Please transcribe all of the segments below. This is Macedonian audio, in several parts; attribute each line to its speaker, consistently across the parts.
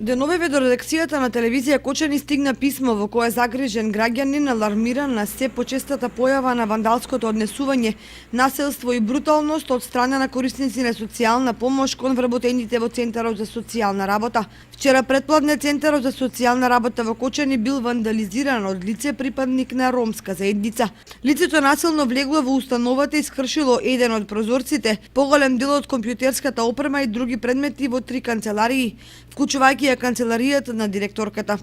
Speaker 1: Деновиве до редакцијата на телевизија Кочани стигна писмо во кое загрижен граѓанин алармира на се почестата појава на вандалското однесување, насилство и бруталност од страна на корисници на социјална помош кон вработените во Центарот за социјална работа. Вчера предпладне Центарот за социјална работа во Кочани бил вандализиран од лице припадник на ромска заедница. Лицето насилно влегло во установата и скршило еден од прозорците, поголем дел од компјутерската опрема и други предмети во 3 канцеларии, вклучувајќи ја канцеларијата на директорката.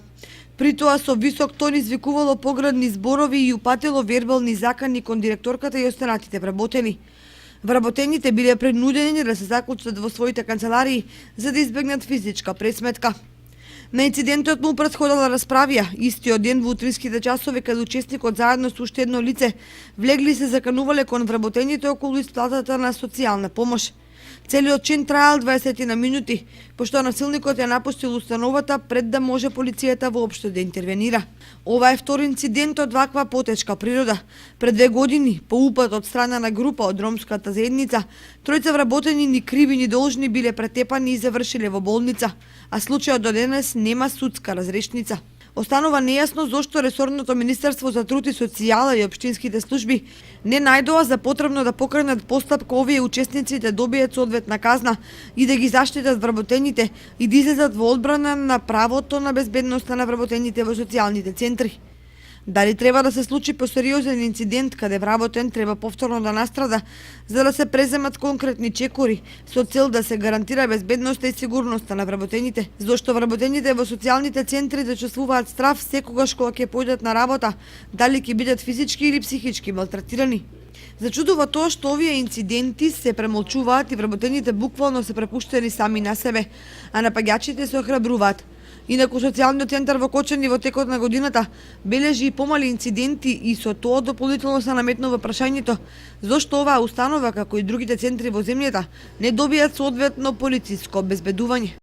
Speaker 1: При тоа со висок тон извикувало поградни зборови и упатило вербални закани кон директорката и останатите вработени. Вработените биле принудени да се заклучат во своите канцеларии за да избегнат физичка пресметка. На инцидентот му претходела расправија, истиот ден во утринските часови каде учесникот заедно со уште едно лице влегли се заканувале кон вработените околу исплатата на социјална помош. Целиот чин траел 20 на минути, пошто насилникот ја напустил установата пред да може полицијата воопшто да интервенира. Ова е втори инцидент од ваква потешка природа. Пред 2 години, по упат од страна на група од ромската заедница, тројца вработени ни криви ни должни биле претепани и завршиле во болница, а случајот до денес нема судска разрешница. Останува нејасно зошто ресорното Министерство за труд и социјала и општинските служби не најдоа за потребно да покренат постапка овие учесници да добијат соодветна казна и да ги заштитат вработените и да излезат во одбрана на правото на безбедноста на вработените во социјалните центри. Дали треба да се случи посериозен инцидент каде вработен треба повторно да настрада за да се преземат конкретни чекори со цел да се гарантира безбедноста и сигурноста на вработените, зашто вработените во социјалните центри да чувствуваат страв секогаш кога ќе појдат на работа, дали ќе бидат физички или психички малтретирани. Зачудува тоа што овие инциденти се премолчуваат и вработените буквално се препуштени сами на себе, а напаѓачите се охрабруваат. Инаку социјалниот центар во Кочани во текот на годината бележи и помали инциденти и со тоа дополнително се наметнува прашањето зошто оваа установа, како и другите центри во земјата, не добијат соодветно полициско обезбедување.